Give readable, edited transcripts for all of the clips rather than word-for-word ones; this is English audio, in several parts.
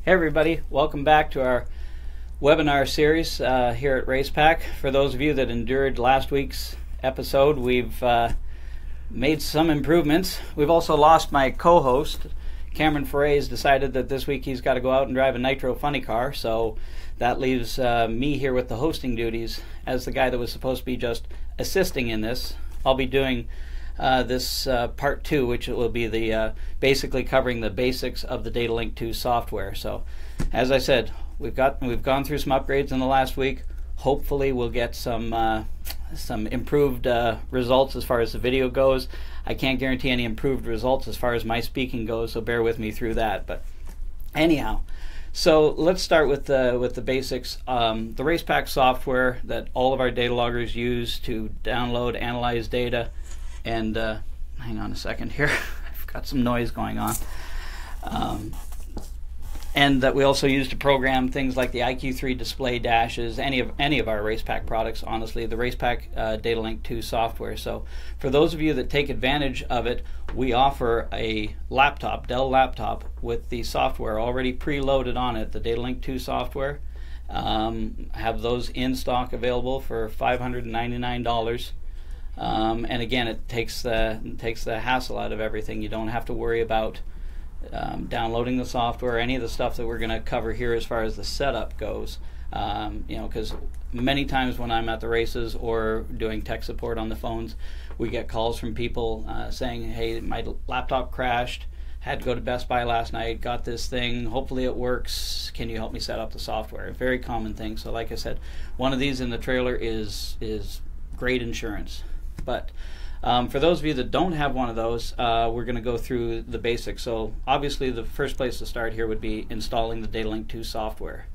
Hey everybody, welcome back to our webinar series here at Racepak. For those of you that endured last week's episode, we've made some improvements. We've also lost my co-host. Cameron Foray's decided that this week he's got to go out and drive a nitro funny car, so that leaves me here with the hosting duties as the guy that was supposed to be just assisting in this. I'll be doing this part 2, which will be the basically covering the basics of the DataLink II software. So, as I said, we've gone through some upgrades in the last week. Hopefully, we'll get some improved results as far as the video goes. I can't guarantee any improved results as far as my speaking goes, so bear with me through that. But anyhow, so let's start with the basics. The Racepak software that all of our data loggers use to download, analyze data. And hang on a second here, I've got some noise going on. And that we also use to program things like the IQ3 display dashes, any of our Racepak products, honestly, the Racepak DataLink II software. So for those of you that take advantage of it, we offer a laptop, Dell laptop, with the software already preloaded on it, the DataLink II software. Have those in stock available for $599. And again, it takes the hassle out of everything. You don't have to worry about downloading the software or any of the stuff that we're going to cover here as far as the setup goes. Because many times when I'm at the races or doing tech support on the phones, we get calls from people saying, "Hey, my laptop crashed. Had to go to Best Buy last night. Got this thing. Hopefully it works. Can you help me set up the software?" A very common thing. So, like I said, one of these in the trailer is great insurance. But for those of you that don't have one of those, we're going to go through the basics. So obviously the first place to start here would be installing the DataLink II software.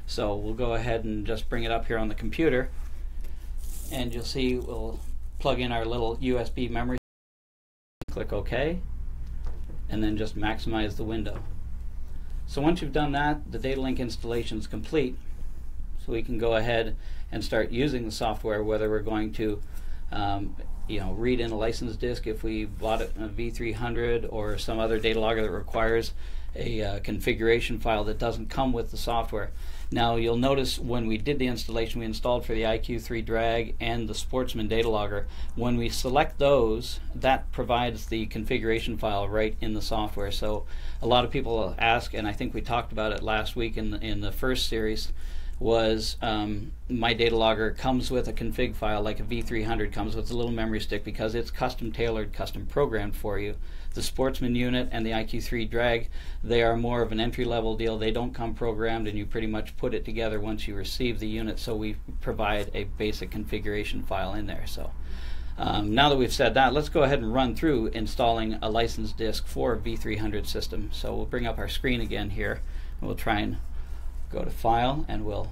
So we'll go ahead and just bring it up here on the computer, and you'll see we'll plug in our little USB memory, click OK, and then just maximize the window. So once you've done that, the DataLink installation is complete, so we can go ahead and start using the software, whether we're going to read in a license disk if we bought it in a V300 or some other data logger that requires a configuration file that doesn't come with the software. Now you'll notice when we did the installation, we installed for the IQ3 drag and the Sportsman data logger. When we select those, that provides the configuration file right in the software. So a lot of people ask, and I think we talked about it last week in the first series, was my data logger comes with a config file like a V300 comes with a little memory stick because it's custom tailored, custom programmed for you. The Sportsman unit and the IQ3 drag, they are more of an entry-level deal. They don't come programmed, and you pretty much put it together once you receive the unit, so we provide a basic configuration file in there. So now that we've said that, let's go ahead and run through installing a license disk for a V300 system. So we'll bring up our screen again here, and we'll try and go to File, and we'll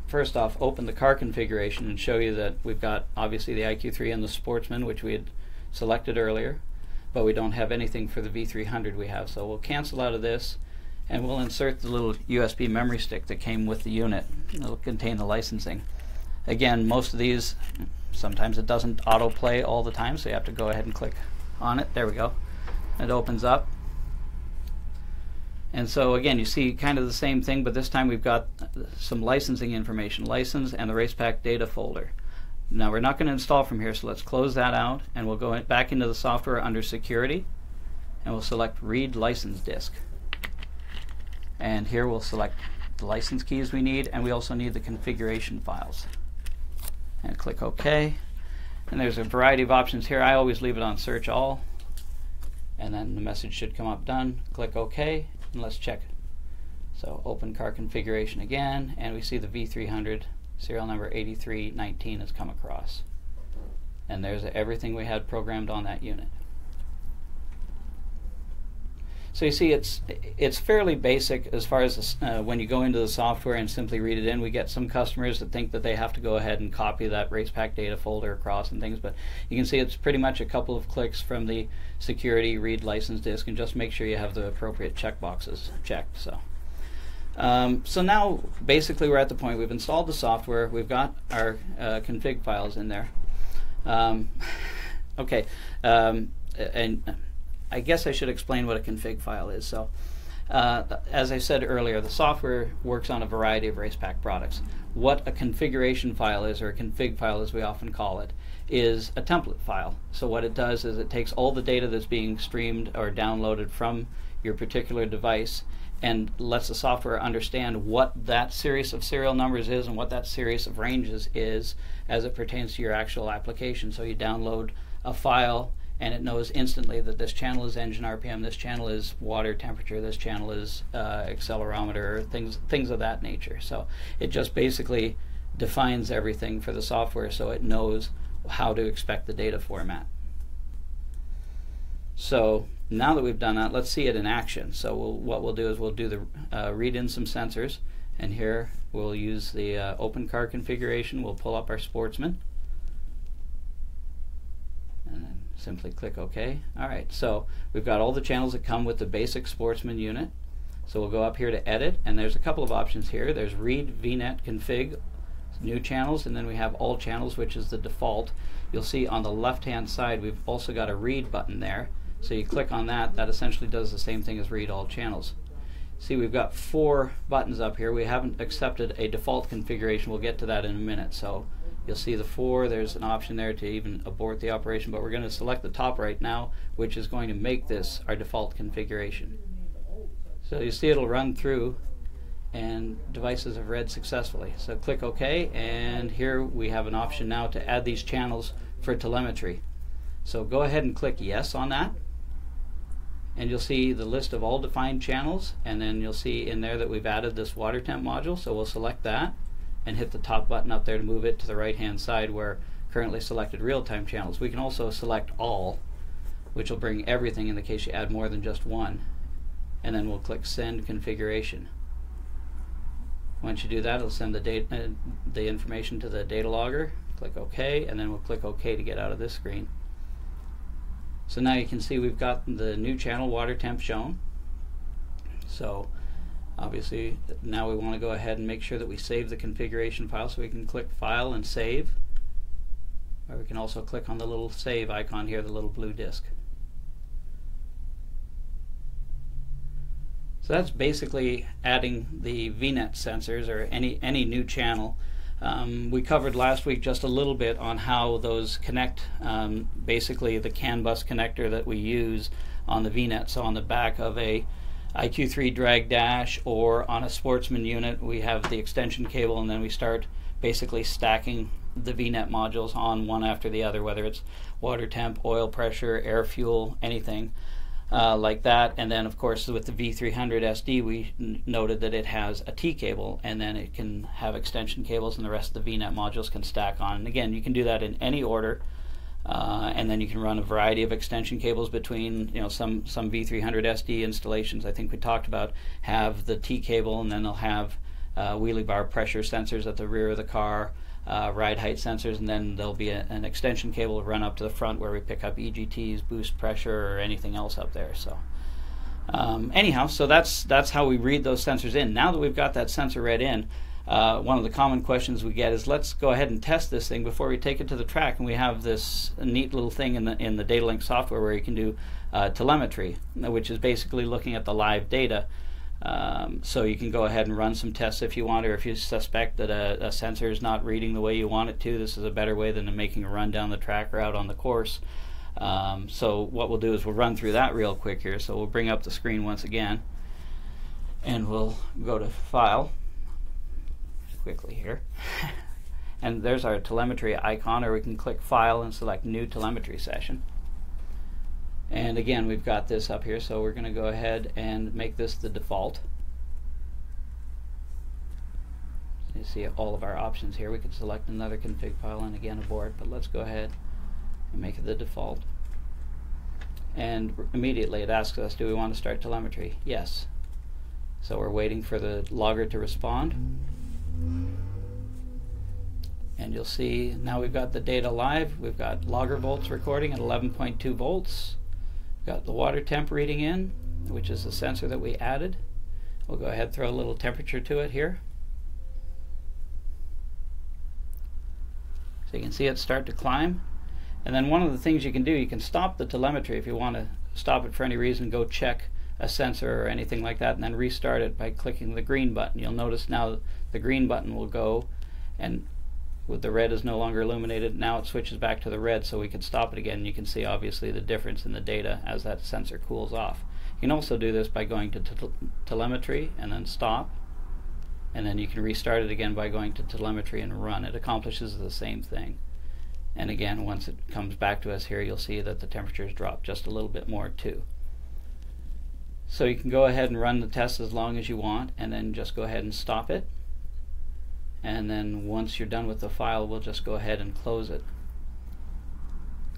first off open the car configuration and show you that we've got obviously the IQ3 and the Sportsman, which we had selected earlier, but we don't have anything for the V300 we have. So we'll cancel out of this, and we'll insert the little USB memory stick that came with the unit. It'll contain the licensing. Again, most of these, sometimes it doesn't autoplay all the time, so you have to go ahead and click on it. There we go. It opens up. And so again, you see kind of the same thing, but this time we've got some licensing information, license and the Racepak data folder. Now we're not going to install from here, so let's close that out, and we'll go back into the software under security, and we'll select read license disk. And here we'll select the license keys we need, and we also need the configuration files. And click OK. And there's a variety of options here. I always leave it on search all, and then the message should come up done. Click OK. And let's check it. So open car configuration again, and we see the V300 serial number 8319 has come across. And there's everything we had programmed on that unit. So you see it's fairly basic as far as when you go into the software and simply read it in. We get some customers that think that they have to go ahead and copy that Racepak data folder across and things, but you can see it's pretty much a couple of clicks from the security read license disk, and just make sure you have the appropriate checkboxes checked. So now basically we're at the point we've installed the software, we've got our config files in there. And I guess I should explain what a config file is. So as I said earlier, the software works on a variety of Racepak products. What a configuration file is, or a config file as we often call it, is a template file. So what it does is it takes all the data that's being streamed or downloaded from your particular device and lets the software understand what that series of serial numbers is and what that series of ranges is as it pertains to your actual application. So you download a file and it knows instantly that this channel is engine RPM, this channel is water temperature, this channel is accelerometer, things of that nature. So it just basically defines everything for the software so it knows how to expect the data format. So now that we've done that, let's see it in action. So what we'll do is we'll do the read in some sensors, and here we'll use the open car configuration. We'll pull up our Sportsman and then simply click OK. Alright, so we've got all the channels that come with the basic Sportsman unit. So we'll go up here to edit, and there's a couple of options here. There's read VNet config, new channels, and then we have all channels, which is the default. You'll see on the left hand side we've also got a read button there. So you click on that, that essentially does the same thing as read all channels. See, we've got 4 buttons up here. We haven't accepted a default configuration. We'll get to that in a minute. So you'll see the 4, there's an option there to even abort the operation, but we're going to select the top right now, which is going to make this our default configuration. So you see it'll run through and devices have read successfully. So click OK, and here we have an option now to add these channels for telemetry. So go ahead and click yes on that, and you'll see the list of all defined channels, and then you'll see in there that we've added this water temp module. So we'll select that and hit the top button up there to move it to the right hand side where currently selected real-time channels. We can also select all, which will bring everything in the case you add more than just one, and then we'll click send configuration. Once you do that, it'll send the information to the data logger. Click OK, and then we'll click OK to get out of this screen. So now you can see we've got the new channel water temp shown. So obviously now we want to go ahead and make sure that we save the configuration file, so we can click File and Save, or we can also click on the little save icon here, the little blue disk. So that's basically adding the VNet sensors or any new channel. We covered last week just a little bit on how those connect, basically the CAN bus connector that we use on the VNet. So on the back of a IQ3 drag dash or on a Sportsman unit, we have the extension cable, and then we start basically stacking the VNet modules on one after the other, whether it's water temp, oil pressure, air fuel, anything like that. And then of course with the V300 SD we noted that it has a T cable, and then it can have extension cables, and the rest of the VNet modules can stack on. And again, you can do that in any order, and then you can run a variety of extension cables between, some V300 SD installations I think we talked about have the T cable, and then they'll have wheelie bar pressure sensors at the rear of the car, ride height sensors, and then there'll be an extension cable to run up to the front where we pick up EGTs, boost pressure, or anything else up there. So anyhow, so that's how we read those sensors in. Now that we've got that sensor read in, one of the common questions we get is, let's go ahead and test this thing before we take it to the track. And we have this neat little thing in the DataLink software where you can do telemetry, which is basically looking at the live data. So you can go ahead and run some tests if you want, or if you suspect that a sensor is not reading the way you want it to. This is a better way than making a run down the track or out on the course. So what we'll do is we'll run through that real quick here. So we'll bring up the screen once again, and we'll go to File quickly here. And there's our telemetry icon, or we can click File and select New Telemetry Session. And again, we've got this up here, so we're going to go ahead and make this the default. So you see all of our options here. We could select another config file and again abort, but let's go ahead and make it the default. And immediately it asks us, do we want to start telemetry? Yes. So we're waiting for the logger to respond. And you'll see now we've got the data live. We've got logger volts recording at 11.2 volts. Got the water temp reading in, which is the sensor that we added. We'll go ahead and throw a little temperature to it here. So you can see it start to climb. And then one of the things you can do, you can stop the telemetry if you want to stop it for any reason, go check a sensor or anything like that, and then restart it by clicking the green button. You'll notice now the green button will go, and with the red is no longer illuminated, now it switches back to the red, so we can stop it again, and you can see obviously the difference in the data as that sensor cools off. You can also do this by going to telemetry and then stop, and then you can restart it again by going to telemetry and run. It accomplishes the same thing. And again, once it comes back to us here, you'll see that the temperatures drop just a little bit more too. So you can go ahead and run the test as long as you want, and then just go ahead and stop it. And then once you're done with the file, we'll just go ahead and close it.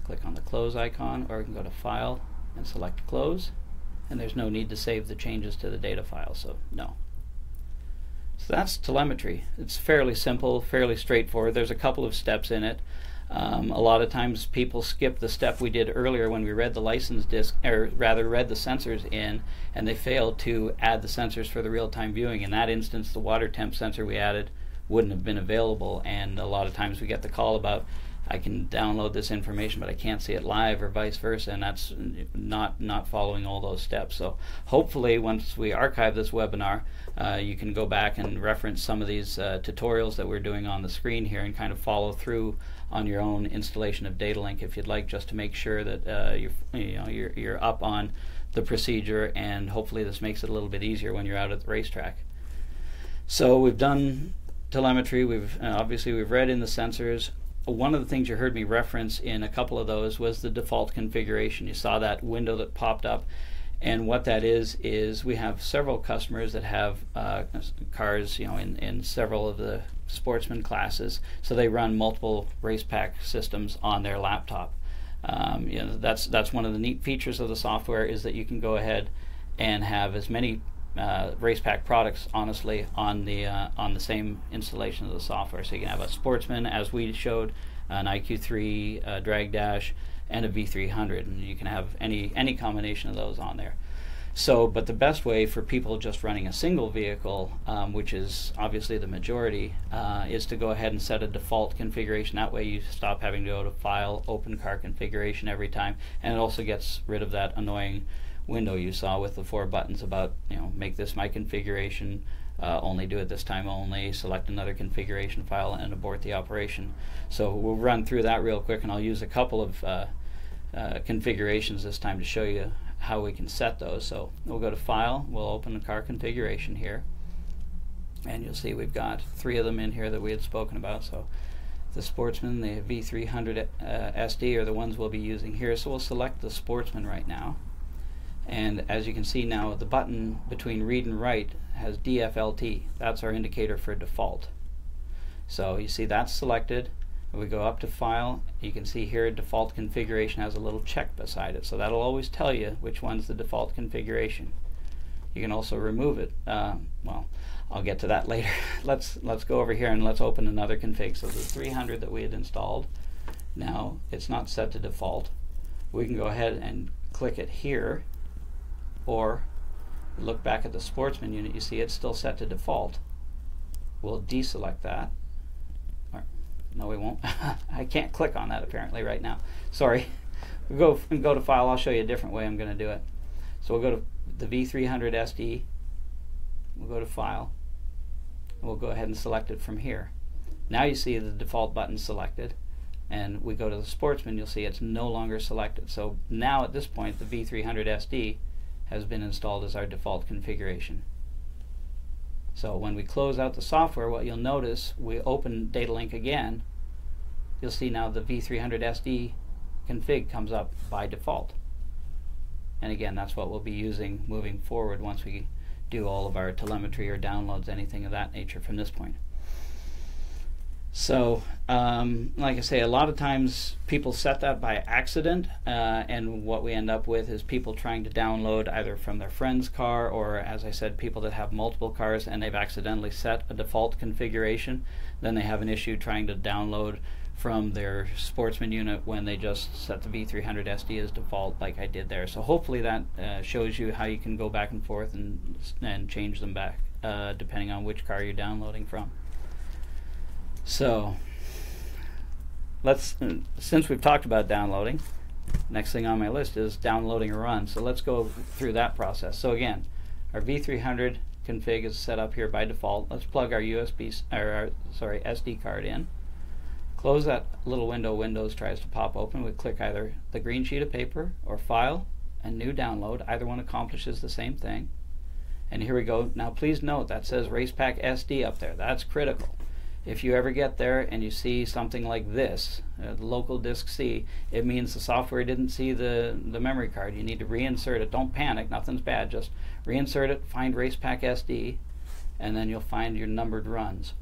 Click on the close icon, or you can go to File and select Close. And there's no need to save the changes to the data file, so no. So that's telemetry. It's fairly simple, fairly straightforward. There's a couple of steps in it. A lot of times people skip the step we did earlier when we read the license disk, or rather read the sensors in, and they failed to add the sensors for the real-time viewing. In that instance, the water temp sensor we added wouldn't have been available, and a lot of times we get the call about, I can download this information but I can't see it live, or vice versa, and that's not following all those steps. So hopefully once we archive this webinar, you can go back and reference some of these tutorials that we're doing on the screen here and kind of follow through on your own installation of DataLink if you'd like, just to make sure that you're up on the procedure, and hopefully this makes it a little bit easier when you're out at the racetrack. So we've done telemetry, obviously we've read in the sensors. One of the things you heard me reference in a couple of those was the default configuration. You saw that window that popped up, and what that is we have several customers that have cars, in several of the sportsman classes, so they run multiple Racepak systems on their laptop. That's one of the neat features of the software, is that you can go ahead and have as many Racepak products, honestly, on the same installation of the software. So you can have a Sportsman, as we showed, an IQ3 drag dash, and a V300, and you can have any combination of those on there. So, but the best way for people just running a single vehicle, which is obviously the majority, is to go ahead and set a default configuration. That way you stop having to go to File, Open Car Configuration every time, and it also gets rid of that annoying window you saw with the 4 buttons about, make this my configuration, only do it this time only, select another configuration file, and abort the operation. So we'll run through that real quick, and I'll use a couple of configurations this time to show you how we can set those. So we'll go to File, we'll open the car configuration here, and you'll see we've got 3 of them in here that we had spoken about. So the Sportsman, the V300 SD are the ones we'll be using here. So we'll select the Sportsman right now. And as you can see now, the button between read and write has DFLT. That's our indicator for default. So you see that's selected. If we go up to File, you can see here default configuration has a little check beside it. So that'll always tell you which one's the default configuration. You can also remove it. Well, I'll get to that later. Let's go over here and let's open another config. So the 300 that we had installed, now it's not set to default. We can go ahead and click it here, or look back at the Sportsman unit. You see it's still set to default. We'll deselect that. No, we won't. I can't click on that apparently right now. Sorry. We'll go to File. I'll show you a different way I'm going to do it. So we'll go to the V300 SD. We'll go to File. And we'll go ahead and select it from here. Now you see the default button selected. And we go to the Sportsman, you'll see it's no longer selected. So now at this point, the V300 SD has been installed as our default configuration. So when we close out the software, what you'll notice, we open DataLink again, you'll see now the V300 SD config comes up by default. And again, that's what we'll be using moving forward once we do all of our telemetry or downloads, anything of that nature from this point. So, like I say, a lot of times people set that by accident, and what we end up with is people trying to download either from their friend's car, or, as I said, people that have multiple cars and they've accidentally set a default configuration. Then they have an issue trying to download from their Sportsman unit when they just set the V300 SD as default, like I did there. So hopefully that shows you how you can go back and forth and change them back, depending on which car you're downloading from. So since we've talked about downloading, Next thing on my list is downloading a run. So let's go through that process. So again, our V300 config is set up here by default. Let's plug our SD card in. Close that little window Windows tries to pop open. We click either the green sheet of paper or File and New Download. Either one accomplishes the same thing. And here we go. Now please note that says Racepak SD up there. That's critical. If you ever get there and you see something like this, local disk C, it means the software didn't see the memory card. You need to reinsert it. Don't panic, nothing's bad. Just reinsert it, find Racepak SD, and then you'll find your numbered runs.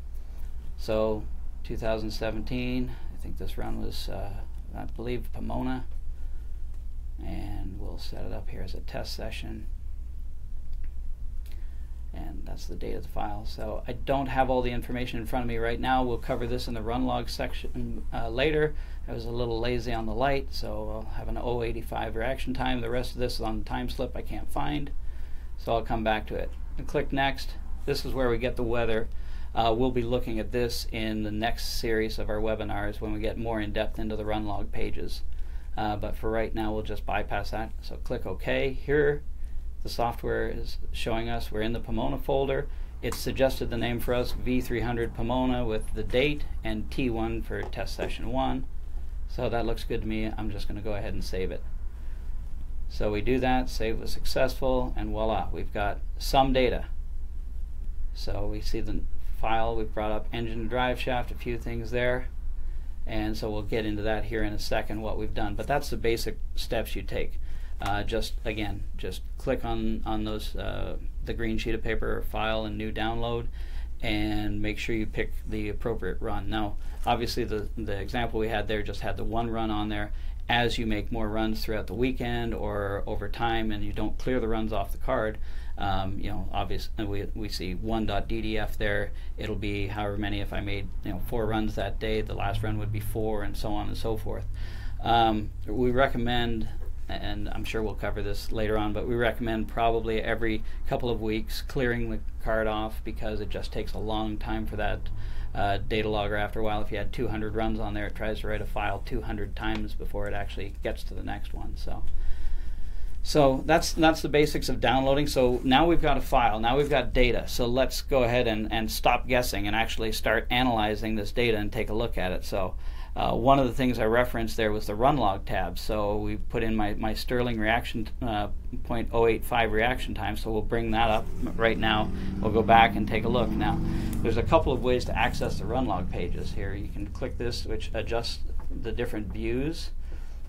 So 2017, I think this run was, I believe, Pomona, and we'll set it up here as a test session, and that's the date of the file. So I don't have all the information in front of me right now. We'll cover this in the run log section later. I was a little lazy on the light, so I'll have an 085 reaction time. The rest of this is on the time slip I can't find, so I'll come back to it. And click next. This is where we get the weather. We'll be looking at this in the next series of our webinars when we get more in depth into the run log pages. But for right now, we'll just bypass that. So click OK. Here, the software is showing us we're in the Pomona folder. It's suggested the name for us, V300 Pomona, with the date and T1 for test session 1. So that looks good to me. I'm just going to go ahead and save it. So we do that, save was successful, and voila, we've got some data. So we see the file, we've brought up engine and drive shaft, a few things there, and so we'll get into that here in a second, what we've done. But that's the basic steps you take. Just click on those the green sheet of paper or File and New Download, and make sure you pick the appropriate run. Now obviously the example we had there just had the one run on there. As you make more runs throughout the weekend or over time and you don't clear the runs off the card, you know, obviously we see 1.ddf there. It'll be however many. If I made 4 runs that day, the last run would be 4, and so on and so forth. We recommend, and I'm sure we'll cover this later on, but we recommend probably every couple of weeks clearing the card off, because it just takes a long time for that data logger. After a while, if you had 200 runs on there, it tries to write a file 200 times before it actually gets to the next one. So that's the basics of downloading. So now we've got a file, now we've got data. So let's go ahead and stop guessing and actually start analyzing this data and take a look at it. So one of the things I referenced there was the run log tab. So we put in my Sterling reaction 0.085 reaction time. So we'll bring that up right now. We'll go back and take a look. Now there's a couple of ways to access the run log pages here. You can click this, which adjusts the different views.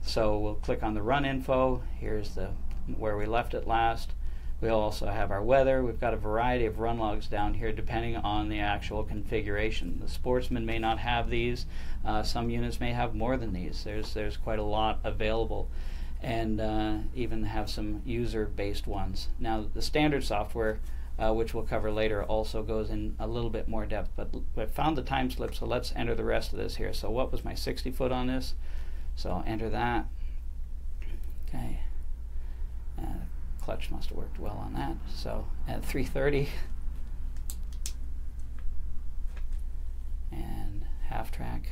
So we'll click on the run info. Here's where we left it last. We'll also have our weather. We've got a variety of run logs down here depending on the actual configuration. The Sportsman may not have these. Some units may have more than these. There's quite a lot available, and even have some user-based ones. Now the standard software, which we'll cover later, also goes in a little bit more depth, but I found the time slip, so let's enter the rest of this here. So what was my 60 foot on this? So I'll enter that. Okay. Clutch must have worked well on that. So at 330 and half track.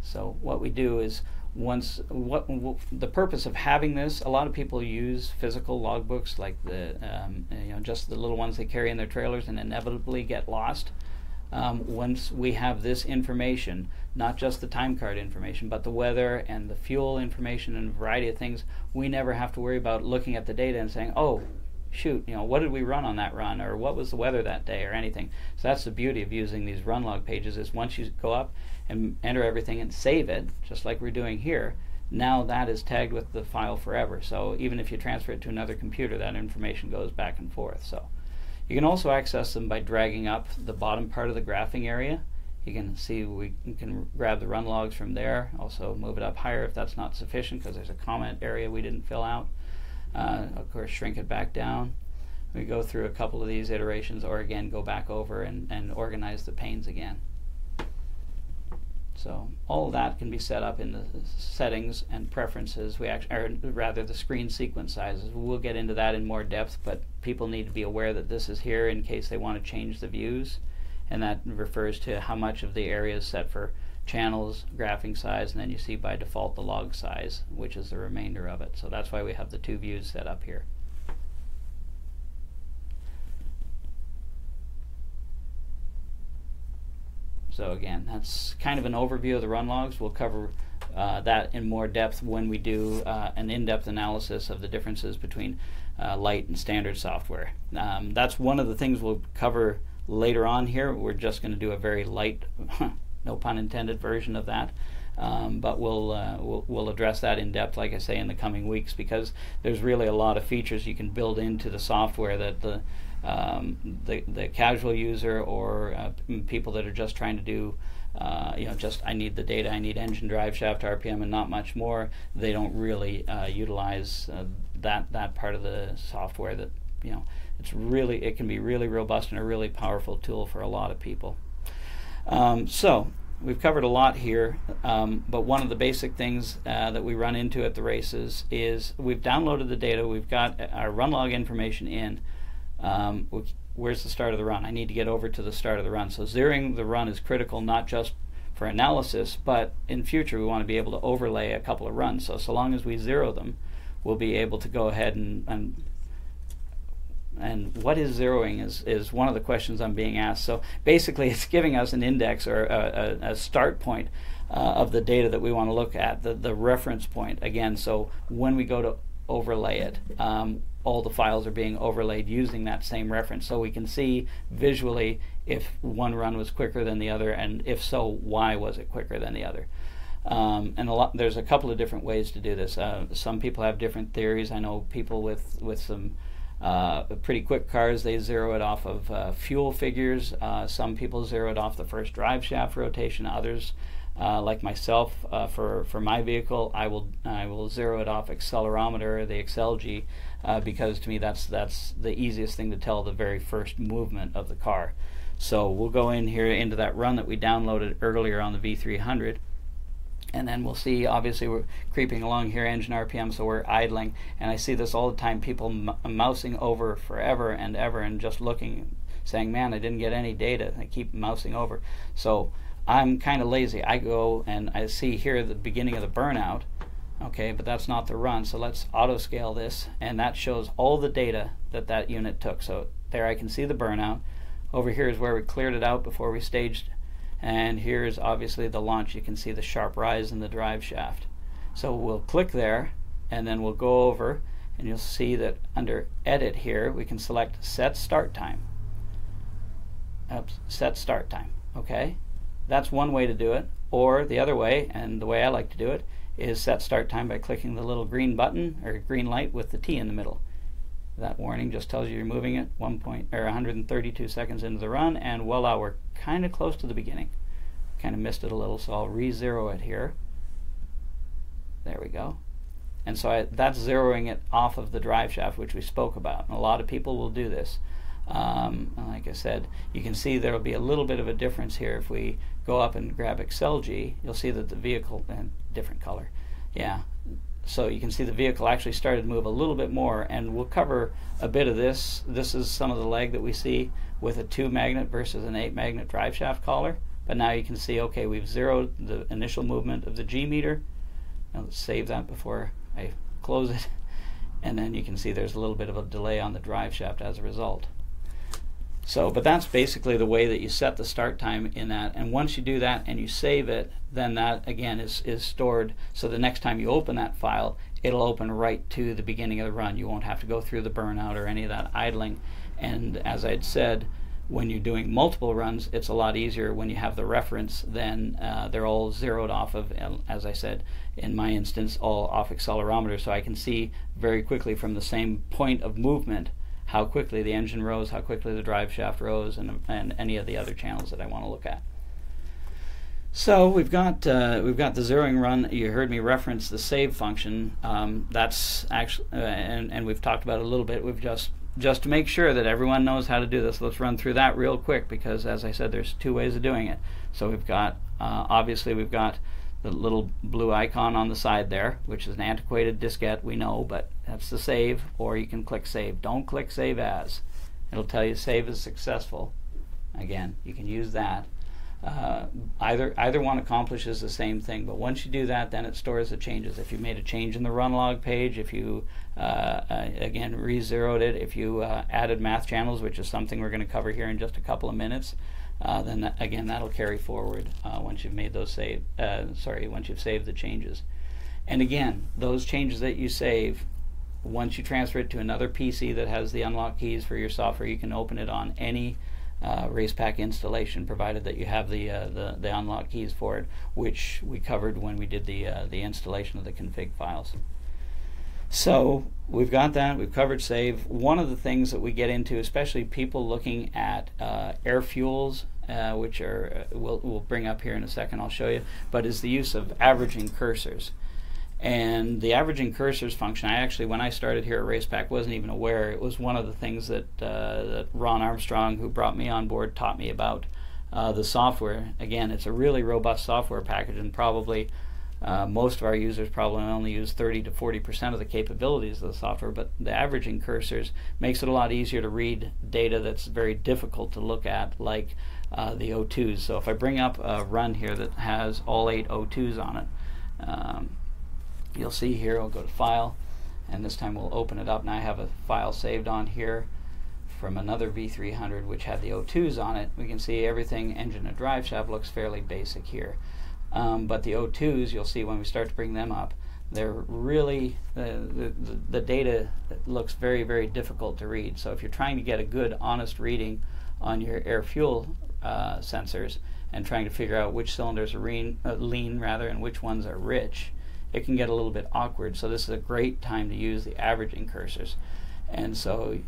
So what we do is, the purpose of having this, a lot of people use physical logbooks, like just the little ones they carry in their trailers and inevitably get lost. Once we have this information, not just the time card information, but the weather and the fuel information and a variety of things, we never have to worry about looking at the data and saying, oh shoot, what did we run on that run, or what was the weather that day, or anything. So that's the beauty of using these run log pages, is once you go up and enter everything and save it, just like we're doing here, now that is tagged with the file forever. So even if you transfer it to another computer, that information goes back and forth. So you can also access them by dragging up the bottom part of the graphing area. You can see we can grab the run logs from there, also move it up higher if that's not sufficient, because there's a comment area we didn't fill out. Of course, shrink it back down. We go through a couple of these iterations, or again go back over and organize the panes again. So all of that can be set up in the settings and preferences. Or rather the screen sequence sizes. We'll get into that in more depth, but people need to be aware that this is here in case they want to change the views, and that refers to how much of the area is set for channels, graphing size, and then you see by default the log size, which is the remainder of it. So that's why we have the two views set up here. So again, that's kind of an overview of the run logs. We'll cover that in more depth when we do an in-depth analysis of the differences between light and standard software. That's one of the things we'll cover later on here. We're just going to do a very light, no pun intended, version of that. But we'll address that in depth, like I say, in the coming weeks, because there's really a lot of features you can build into the software that the casual user or people that are just trying to do, just I need the data, I need engine, drive shaft, RPM, and not much more. They don't really utilize that part of the software. That it can be really robust and a really powerful tool for a lot of people. So we've covered a lot here, but one of the basic things that we run into at the races is we've downloaded the data, we've got our run log information in. Where's the start of the run? I need to get over to the start of the run. So zeroing the run is critical, not just for analysis, but in future we want to be able to overlay a couple of runs. So long as we zero them, we'll be able to go ahead and what is zeroing is one of the questions I'm being asked. So basically it's giving us an index or a start point of the data that we want to look at, the reference point again. So when we go to overlay it, all the files are being overlaid using that same reference, so we can see visually if one run was quicker than the other, and if so, why was it quicker than the other. There's a couple of different ways to do this. Some people have different theories. I know people with some pretty quick cars, they zero it off of fuel figures. Some people zero it off the first drive shaft rotation. Others, like myself, for my vehicle, I will zero it off accelerometer, the XLG, because to me that's the easiest thing to tell the very first movement of the car. So we'll go in here into that run that we downloaded earlier on the V300, and then we'll see, obviously we're creeping along here, engine RPM, so we're idling, and I see this all the time, people mousing over forever and ever and just looking, saying, man, I didn't get any data. I keep mousing over. So I'm kind of lazy. I go and I see here the beginning of the burnout, okay, but that's not the run. So let's auto scale this, and that shows all the data that unit took. So there I can see the burnout. Over here is where we cleared it out before we staged, and here is obviously the launch. You can see the sharp rise in the drive shaft. So we'll click there, and then we'll go over, and you'll see that under edit here we can select set start time. Set start time, okay? That's one way to do it. Or the other way, and the way I like to do it, is set start time by clicking the little green button or green light with the T in the middle. That warning just tells you you're moving it 132 seconds into the run, and voila, we're kind of close to the beginning. Kind of missed it a little, so I'll re-zero it here. There we go. And so that's zeroing it off of the drive shaft, which we spoke about. And a lot of people will do this. Like I said, you can see there will be a little bit of a difference here. If we go up and grab XLG, you'll see that the vehicle, and different color, yeah. So you can see the vehicle actually started to move a little bit more, and we'll cover a bit of this. This is some of the lag that we see with a 2 magnet versus an 8 magnet drive shaft collar. But now you can see, okay, we've zeroed the initial movement of the G meter. Now let's save that before I close it. And then you can see there's a little bit of a delay on the drive shaft as a result. So, but that's basically the way that you set the start time in that. And once you do that and you save it, then that again is stored. So the next time you open that file, it'll open right to the beginning of the run. You won't have to go through the burnout or any of that idling. And as I'd said, when you're doing multiple runs, it's a lot easier when you have the reference. Then they're all zeroed off of, as I said, in my instance, all off accelerometer. So I can see very quickly from the same point of movement how quickly the engine rose, how quickly the drive shaft rose, and any of the other channels that I want to look at. So we've got the zeroing run. You heard me reference the save function. That's actually, and we've talked about it a little bit. We've just to make sure that everyone knows how to do this, let's run through that real quick, because as I said, there's 2 ways of doing it. So we've got obviously we've got the little blue icon on the side there, which is an antiquated diskette, we know, but that's the save, or you can click save. Don't click save as. It'll tell you save is successful. Again, you can use that. Either one accomplishes the same thing, but once you do that, then it stores the changes. If you made a change in the run log page, if you again re-zeroed it, if you added math channels, which is something we're going to cover here in just a couple of minutes, then again that'll carry forward once you've made those once you've saved the changes. And again, those changes that you save, once you transfer it to another PC that has the unlock keys for your software, you can open it on any Racepak installation, provided that you have the unlock keys for it, which we covered when we did the installation of the config files. So we've got that. We've covered save. One of the things that we get into, especially people looking at air fuels, which are we'll bring up here in a second, I'll show you, but is the use of averaging cursors. And the averaging cursors function, when I started here at Racepak, wasn't even aware. It was one of the things that Ron Armstrong, who brought me on board, taught me about the software. Again, it's a really robust software package, and probably most of our users probably only use 30 to 40% of the capabilities of the software, but the averaging cursors makes it a lot easier to read data that's very difficult to look at, like the O2s. So if I bring up a run here that has all 8 O2s on it, you'll see here, I'll go to File, and this time we'll open it up, and I have a file saved on here from another V300 which had the O2s on it. We can see everything, engine and drive shaft, looks fairly basic here. But the O2s, you'll see when we start to bring them up, they're really, the data looks very, very difficult to read. So if you're trying to get a good, honest reading on your air fuel sensors and trying to figure out which cylinders are lean and which ones are rich, it can get a little bit awkward. So this is a great time to use the averaging cursors. And so,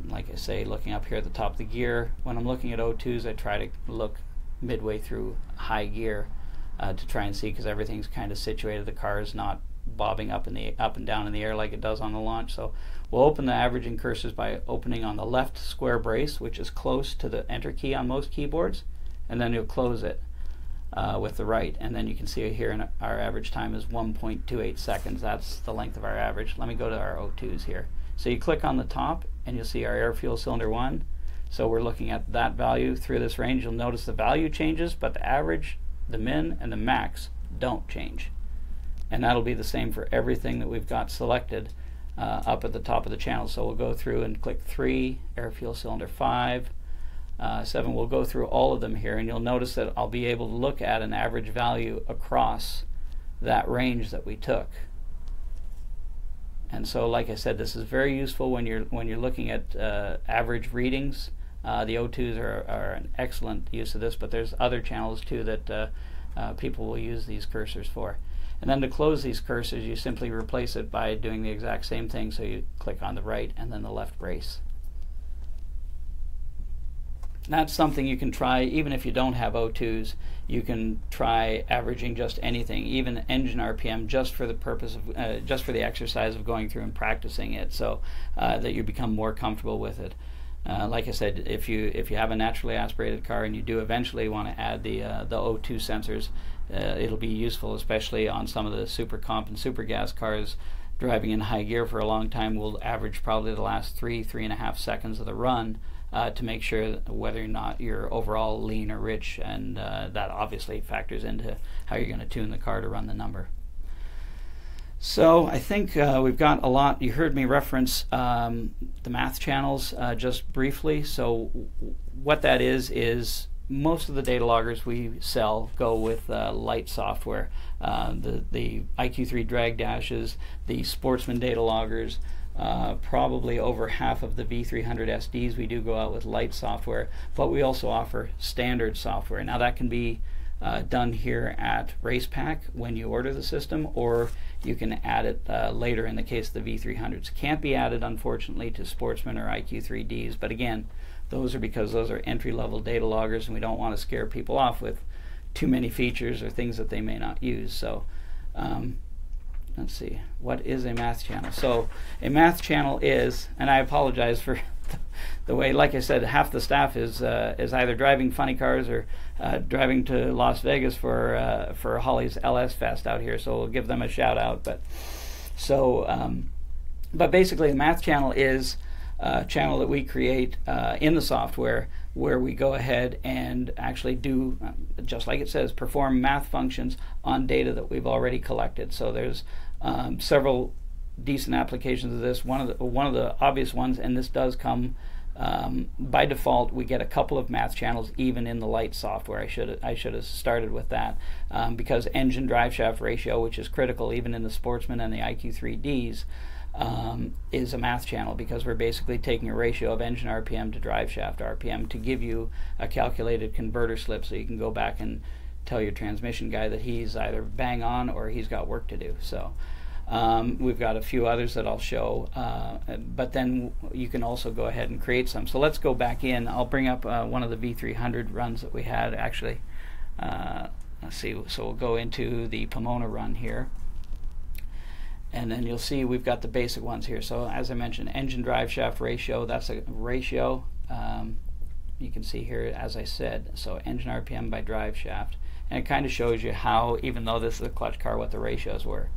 like I say, looking up here at the top of the gear, when I'm looking at O2s, I try to look midway through high gear to try and see, because everything's kind of situated. The car is not bobbing up and down in the air like it does on the launch. So we'll open the averaging cursors by opening on the left square brace, which is close to the enter key on most keyboards, and then you'll close it with the right, and then you can see here our average time is 1.28 seconds. That's the length of our average. Let me go to our O2s here. So you click on the top and you'll see our air fuel cylinder 1. So we're looking at that value through this range. You'll notice the value changes, but the average, the min, and the max don't change. And that'll be the same for everything that we've got selected up at the top of the channel. So we'll go through and click 3, air fuel cylinder 5, 7. We'll go through all of them here, and you'll notice that I'll be able to look at an average value across that range that we took. And so, like I said, this is very useful when you're looking at average readings. The O2s are an excellent use of this, but there's other channels too that people will use these cursors for. And then to close these cursors, you simply replace it by doing the exact same thing. So you click on the right and then the left brace. That's something you can try even if you don't have O2s. You can try averaging just anything, even engine RPM, just for the purpose of just for the exercise of going through and practicing it, so that you become more comfortable with it. Like I said, if you have a naturally aspirated car and you do eventually want to add the O2 sensors, it'll be useful, especially on some of the super comp and super gas cars. Driving in high gear for a long time will average probably the last 3.5 seconds of the run to make sure whether or not you're overall lean or rich, and that obviously factors into how you're going to tune the car to run the number. So I think we've got a lot. You heard me reference the math channels just briefly. So what that is most of the data loggers we sell go with light software. The IQ3 drag dashes, the Sportsman data loggers, probably over half of the V300 SDs we do go out with light software, but we also offer standard software. Now that can be done here at Racepak when you order the system, or you can add it later in the case of the V300s. Can't be added, unfortunately, to Sportsman or IQ3Ds, but again, those are because those are entry-level data loggers and we don't want to scare people off with too many features or things that they may not use. So let's see, what is a math channel? So a math channel is, and I apologize for the way, like I said, half the staff is either driving funny cars or driving to Las Vegas for Holly's LS Fest out here. So we'll give them a shout out. But basically, the math channel is a channel that we create in the software, where we go ahead and actually do, just like it says, perform math functions on data that we've already collected. So there's several decent applications of this. One of the obvious ones, and this does come by default, we get a couple of math channels even in the light software. I should have started with that, because engine drive shaft ratio, which is critical even in the Sportsman and the IQ3Ds, is a math channel, because we're basically taking a ratio of engine RPM to drive shaft RPM to give you a calculated converter slip, so you can go back and tell your transmission guy that he's either bang on or he's got work to do. So we've got a few others that I'll show, but then you can also go ahead and create some. So let's go back in. I'll bring up one of the V300 runs that we had actually. Let's see, so we'll go into the Pomona run here. And then you'll see we've got the basic ones here. So as I mentioned, engine drive shaft ratio, that's a ratio. You can see here, as I said, so engine RPM by drive shaft. And it kind of shows you how, even though this is a clutch car, what the ratios were.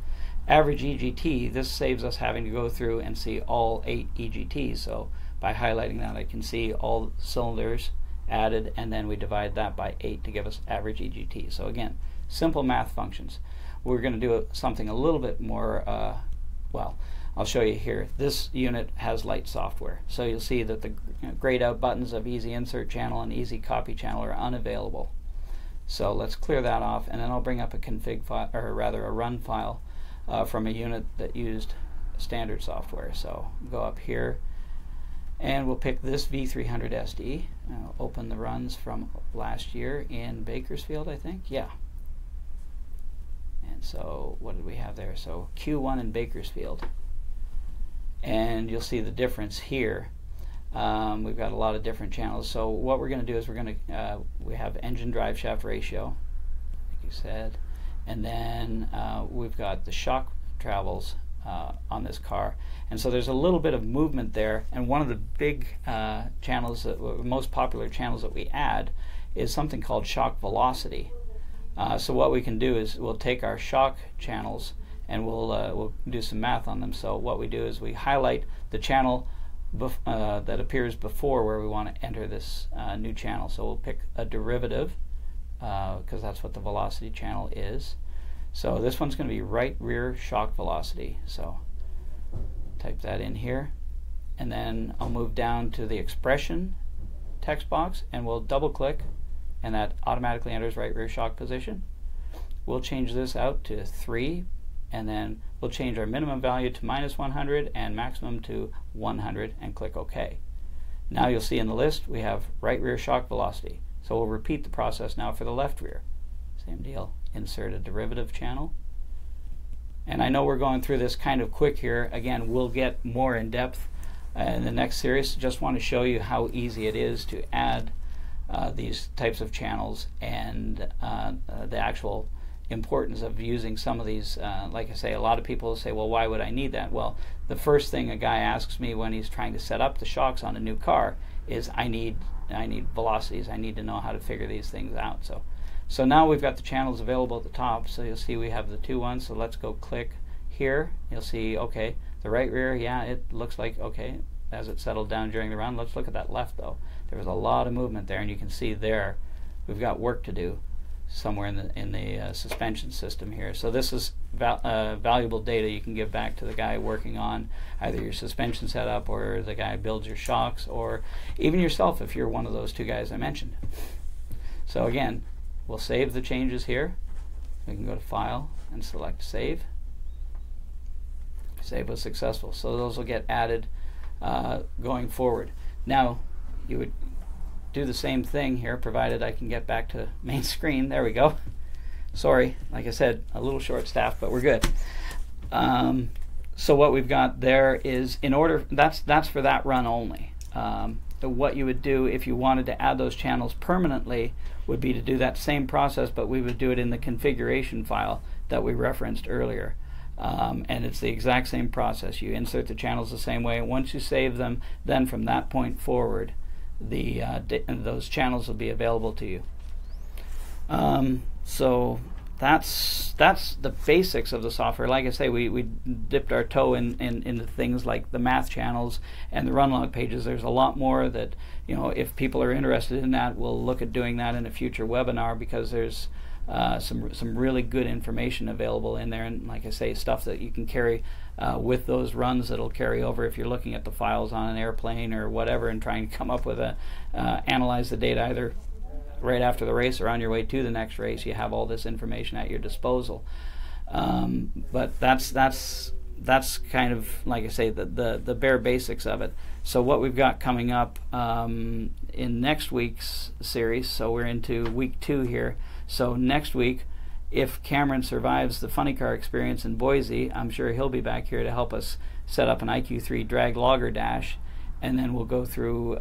Average EGT, this saves us having to go through and see all 8 EGTs. So by highlighting that, I can see all cylinders added, and then we divide that by 8 to give us average EGT. So again, simple math functions. We're going to do something a little bit more, well, I'll show you here. This unit has light software. So you'll see that the grayed out buttons of easy insert channel and easy copy channel are unavailable. So let's clear that off, and then I'll bring up a config file, or rather a run file from a unit that used standard software. So go up here, and we'll pick this V300 SD. I'll open the runs from last year in Bakersfield, I think. Yeah. And so what did we have there? So Q1 in Bakersfield. And you'll see the difference here. We've got a lot of different channels. So what we're going to do is we have engine drive shaft ratio, like you said, and then we've got the shock travels on this car. And so there's a little bit of movement there, and one of the big channels, most popular channels that we add, is something called shock velocity. So what we can do is we'll take our shock channels and we'll do some math on them. So what we do is we highlight the channel that appears before where we want to enter this new channel. So we'll pick a derivative, because that's what the velocity channel is. So this one's going to be right rear shock velocity. So type that in here, and then I'll move down to the expression text box, and we'll double click, and that automatically enters right rear shock position. We'll change this out to 3, and then we'll change our minimum value to -100 and maximum to 100, and click OK. Now you'll see in the list we have right rear shock velocity. So we'll repeat the process now for the left rear. Same deal, insert a derivative channel. And I know we're going through this kind of quick here. Again, we'll get more in depth in the next series. Just want to show you how easy it is to add these types of channels, and the actual importance of using some of these. Like I say, a lot of people say, well, why would I need that? Well, the first thing a guy asks me when he's trying to set up the shocks on a new car is, I need velocities. I need to know how to figure these things out. So now we've got the channels available at the top. So you'll see we have the 2 ones. So let's go click here. You'll see, okay, the right rear, yeah, it looks like okay as it settled down during the run. Let's look at that left though. There was a lot of movement there, and you can see there we've got work to do somewhere in the suspension system here. So this is valuable data you can give back to the guy working on either your suspension setup, or the guy who builds your shocks, or even yourself if you're one of those 2 guys I mentioned. So again, we'll save the changes here. We can go to File and select Save. Save was successful. So those will get added going forward. Now you would do the same thing here, provided I can get back to main screen. There we go. Sorry, like I said, a little short staffed, but we're good. So what we've got there is, in order, that's for that run only. What you would do if you wanted to add those channels permanently would be to do that same process, but we would do it in the configuration file that we referenced earlier. And it's the exact same process. You insert the channels the same way. Once you save them, then from that point forward, those channels will be available to you. So that's the basics of the software. Like I say, we dipped our toe into things like the math channels and the run log pages. There's a lot more that, you know, if people are interested in that, we'll look at doing that in a future webinar, because there's some really good information available in there, and like I say, stuff that you can carry with those runs that'll carry over if you're looking at the files on an airplane or whatever and trying to come up with analyze the data either right after the race or on your way to the next race. You have all this information at your disposal. But that's kind of, like I say, the bare basics of it. So what we've got coming up in next week's series, so we're into week 2 here. So next week, if Cameron survives the funny car experience in Boise, I'm sure he'll be back here to help us set up an IQ3 drag logger dash. And then we'll go through,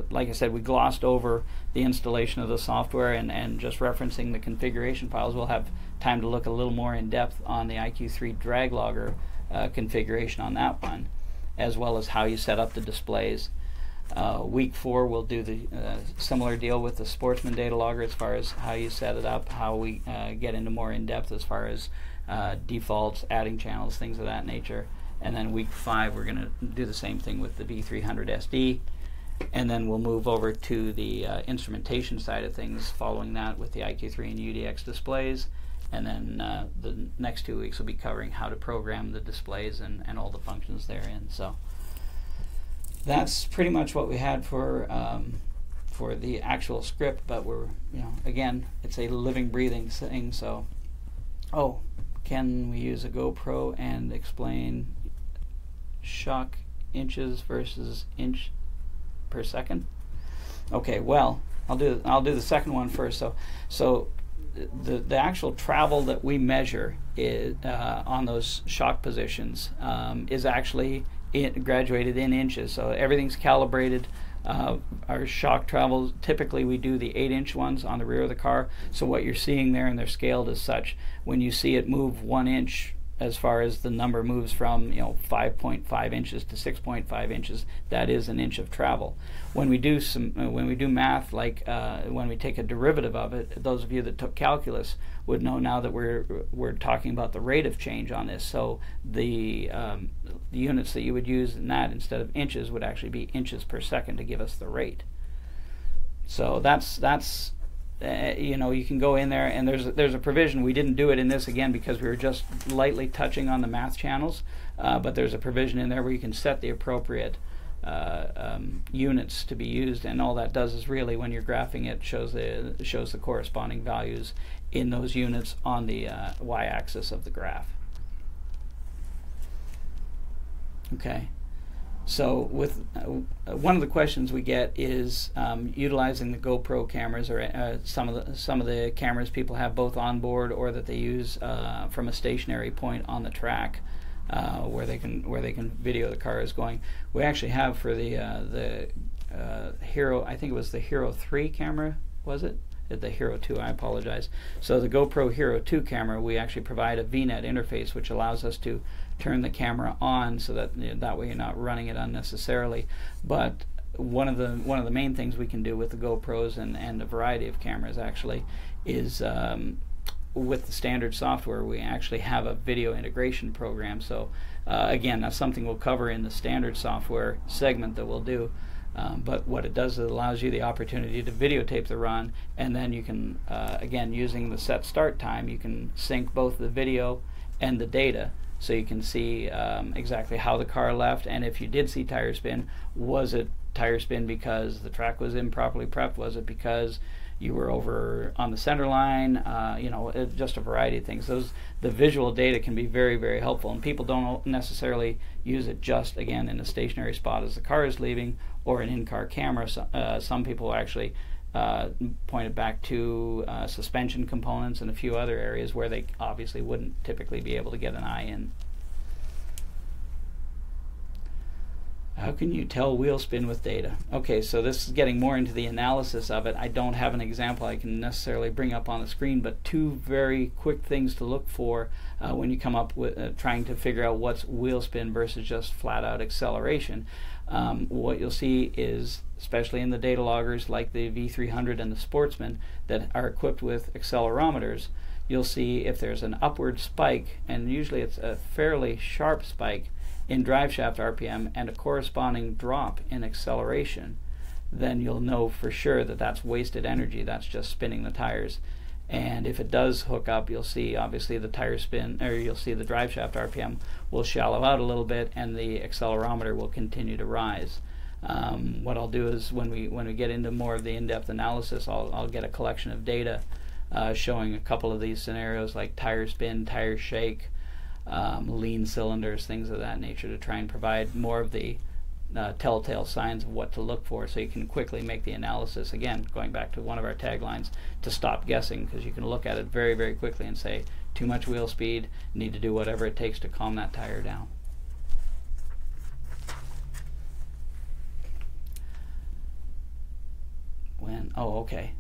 like I said, we glossed over the installation of the software and just referencing the configuration files. We'll have time to look a little more in depth on the IQ3 drag logger configuration on that one, as well as how you set up the displays. Week 4 we'll do the similar deal with the Sportsman data logger as far as how you set it up, how we get into more in depth as far as defaults, adding channels, things of that nature. And then week 5 we're going to do the same thing with the B300 SD, and then we'll move over to the instrumentation side of things following that with the IQ3 and UDX displays. And then the next 2 weeks will be covering how to program the displays and all the functions therein. So that's pretty much what we had for the actual script, but we're, you know, again, it's a living, breathing thing. So, oh, can we use a GoPro and explain shock inches versus inch per second? Okay, well, I'll do the second one first. So the actual travel that we measure is, on those shock positions is actually graduated in inches. So everything's calibrated. Our shock travels, typically we do the 8-inch ones on the rear of the car. So what you're seeing there, and they're scaled as such, when you see it move 1 inch, as far as the number moves from, you know, 5.5 inches to 6.5 inches, that is an inch of travel. When we do math, like when we take a derivative of it, those of you that took calculus would know now that we're talking about the rate of change on this. So the units that you would use in that instead of inches would actually be inches per second to give us the rate. So that's you know, you can go in there, and there's a provision. We didn't do it in this, again, because we were just lightly touching on the math channels, but there's a provision in there where you can set the appropriate units to be used, and all that does is really, when you're graphing it, shows the corresponding values in those units on the y-axis of the graph. Okay. So with one of the questions we get is utilizing the GoPro cameras, or some of the cameras people have both on board or that they use from a stationary point on the track, where they can video the car is going. We actually have for the Hero, I think it was the Hero 3 camera, was it? The Hero 2, I apologize. So the GoPro Hero 2 camera, we actually provide a VNet interface which allows us to turn the camera on so that that way you're not running it unnecessarily. But one of the main things we can do with the GoPros and a variety of cameras actually is with the standard software we actually have a video integration program. So again, that's something we'll cover in the standard software segment that we'll do. But what it does is it allows you the opportunity to videotape the run, and then you can, again, using the set start time, you can sync both the video and the data, so you can see exactly how the car left, and if you did see tire spin, was it tire spin because the track was improperly prepped? Was it because you were over on the center line? You know, just a variety of things. The visual data can be very, very helpful, and people don't necessarily use it just, again, in a stationary spot as the car is leaving, or an in-car camera. Some people actually point it back to suspension components and a few other areas where they obviously wouldn't typically be able to get an eye in. How can you tell wheel spin with data? Okay, so this is getting more into the analysis of it. I don't have an example I can necessarily bring up on the screen, but two very quick things to look for when you come up with trying to figure out what's wheel spin versus just flat out acceleration. What you'll see is, especially in the data loggers like the V300 and the Sportsman that are equipped with accelerometers, you'll see if there's an upward spike, and usually it's a fairly sharp spike in drive shaft RPM and a corresponding drop in acceleration, then you'll know for sure that that's wasted energy. That's just spinning the tires. And if it does hook up, you'll see obviously the tire spin, or you'll see the drive shaft RPM will shallow out a little bit, and the accelerometer will continue to rise. What I'll do is when we get into more of the in-depth analysis, I'll get a collection of data showing a couple of these scenarios like tire spin, tire shake, lean cylinders, things of that nature, to try and provide more of the telltale signs of what to look for, so you can quickly make the analysis. Again, going back to one of our taglines, to stop guessing, because you can look at it very, very quickly and say, too much wheel speed, need to do whatever it takes to calm that tire down.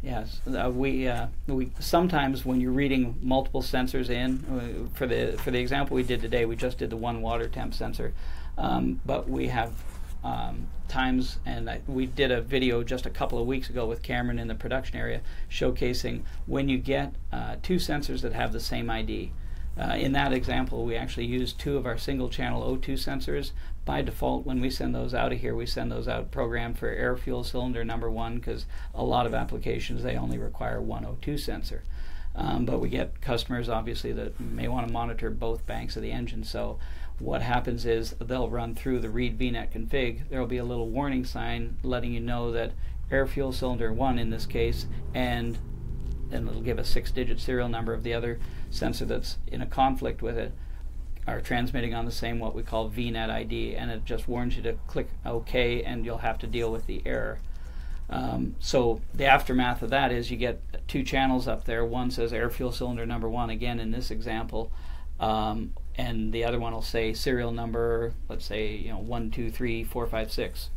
Yes. We sometimes when you're reading multiple sensors in, for the example we did today, we just did the one water temp sensor, but we have times, and we did a video just a couple of weeks ago with Cameron in the production area showcasing when you get two sensors that have the same ID. In that example, we actually used two of our single channel O2 sensors. By default, when we send those out of here, we send those out programmed for air fuel cylinder number 1, because a lot of applications they only require one O2 sensor. But we get customers obviously that may want to monitor both banks of the engine. So what happens is they'll run through the read VNet config. There will be a little warning sign letting you know that air fuel cylinder 1 in this case, and it'll give a 6-digit serial number of the other sensor that's in a conflict with it, are transmitting on the same what we call VNet ID, and it just warns you to click OK, and you'll have to deal with the error. So the aftermath of that is you get two channels up there. One says air fuel cylinder number 1, again in this example, and the other one will say serial number, let's say 1, 2, 3, 4, 5, 6.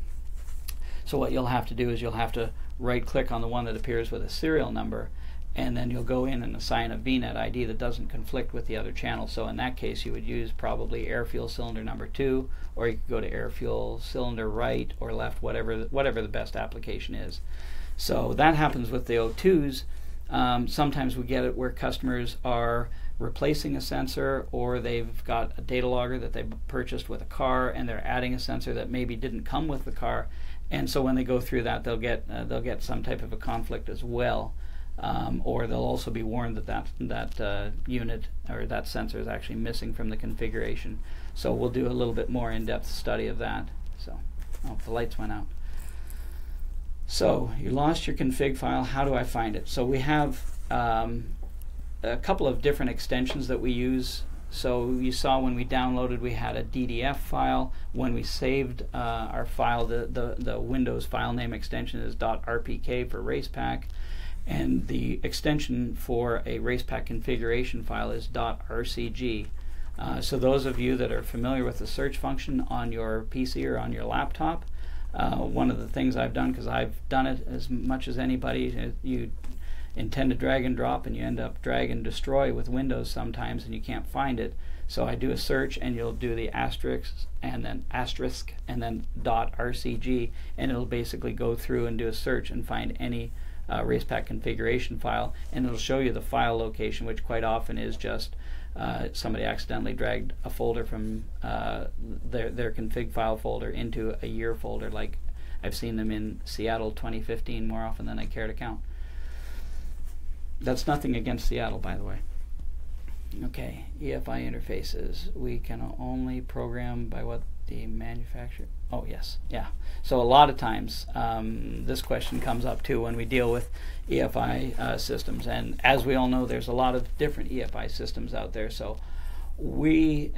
So what you'll have to do is you'll have to right click on the one that appears with a serial number, and then you'll go in and assign a VNet ID that doesn't conflict with the other channel. So in that case you would use probably air fuel cylinder number 2, or you could go to air fuel cylinder right or left, whatever the best application is. So that happens with the O2s. Sometimes we get it where customers are replacing a sensor, or they've got a data logger that they purchased with a car and they're adding a sensor that maybe didn't come with the car, and so when they go through that they'll get some type of a conflict as well. Or they'll also be warned that unit or that sensor is actually missing from the configuration. So we'll do a little bit more in-depth study of that. So, the lights went out. So you lost your config file. How do I find it? So we have a couple of different extensions that we use. So you saw when we downloaded, we had a DDF file. When we saved our file, the Windows file name extension is .rpk for Racepak. And the extension for a Racepak configuration file is .rcg. So those of you that are familiar with the search function on your PC or on your laptop, one of the things I've done, because I've done it as much as anybody, you intend to drag and drop and you end up drag and destroy with Windows sometimes and you can't find it. So I do a search and you'll do the asterisk and then .rcg, and it'll basically go through and do a search and find any Racepak configuration file, and it'll show you the file location, which quite often is just somebody accidentally dragged a folder from their config file folder into a year folder. Like I've seen them in Seattle 2015 more often than I care to count. That's nothing against Seattle, by the way. Okay, EFI interfaces. We can only program by what the manufacturer. Oh yes, yeah. So a lot of times this question comes up too when we deal with EFI systems, and as we all know, there's a lot of different EFI systems out there. So we,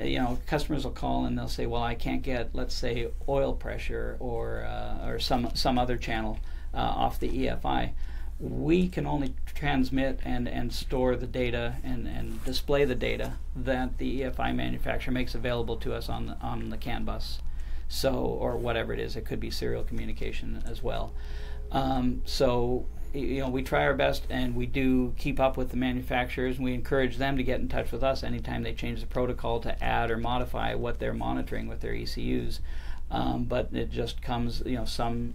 customers will call and they'll say, well, I can't get, let's say, oil pressure or some other channel off the EFI. We can only transmit and store the data and display the data that the EFI manufacturer makes available to us on the CAN bus. So, or whatever it is, it could be serial communication as well. So, you know, we try our best, and we do keep up with the manufacturers, and we encourage them to get in touch with us anytime they change the protocol to add or modify what they're monitoring with their ECUs. But it just comes, you know, some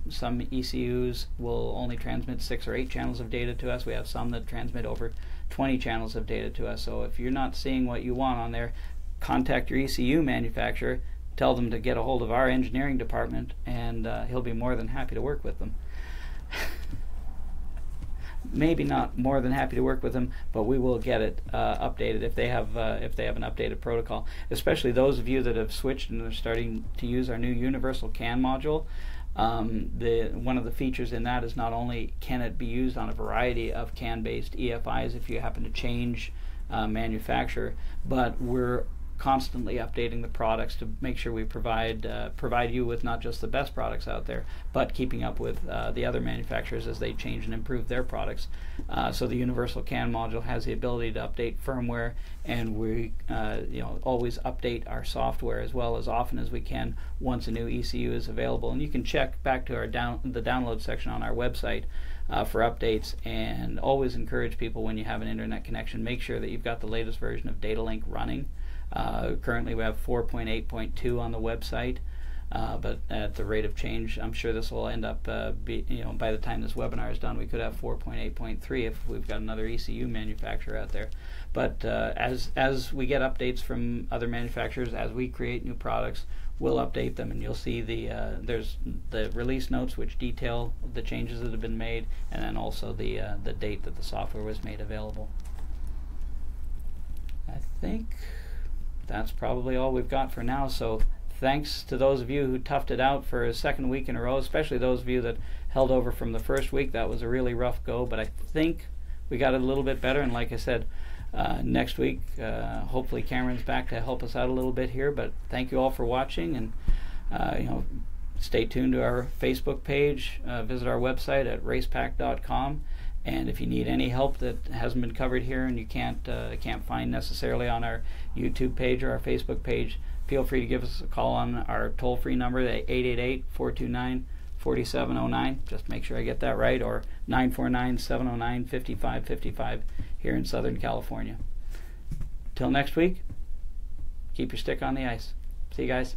ECUs will only transmit 6 or 8 channels of data to us. We have some that transmit over 20 channels of data to us. So if you're not seeing what you want on there, contact your ECU manufacturer, tell them to get a hold of our engineering department, and he'll be more than happy to work with them. Maybe not more than happy to work with them, but we will get it updated if they have an updated protocol. Especially those of you that have switched and are starting to use our new universal CAN module. One of the features in that is not only can it be used on a variety of CAN-based EFIs if you happen to change manufacturer, but we're constantly updating the products to make sure we provide you with not just the best products out there, but keeping up with the other manufacturers as they change and improve their products. So the universal CAN module has the ability to update firmware, and we always update our software as well as often as we can once a new ECU is available. And you can check back to our the download section on our website for updates, and always encourage people, when you have an internet connection, make sure that you've got the latest version of DataLink running. Currently we have 4.8.2 on the website, but at the rate of change, I'm sure this will end up by the time this webinar is done, we could have 4.8.3 if we've got another ECU manufacturer out there. But as we get updates from other manufacturers, as we create new products, we'll update them, and you'll see there's the release notes which detail the changes that have been made, and then also the date that the software was made available. I think that's probably all we've got for now. So thanks to those of you who toughed it out for a second week in a row, especially those of you that held over from the first week. That was a really rough go, but I think we got it a little bit better. And like I said, next week hopefully Cameron's back to help us out a little bit here. But thank you all for watching, and stay tuned to our Facebook page, visit our website at racepak.com. And if you need any help that hasn't been covered here and you can't find necessarily on our YouTube page or our Facebook page, feel free to give us a call on our toll-free number at 888-429-4709. Just make sure I get that right, or 949-709-5555 here in Southern California. Till next week, keep your stick on the ice. See you guys.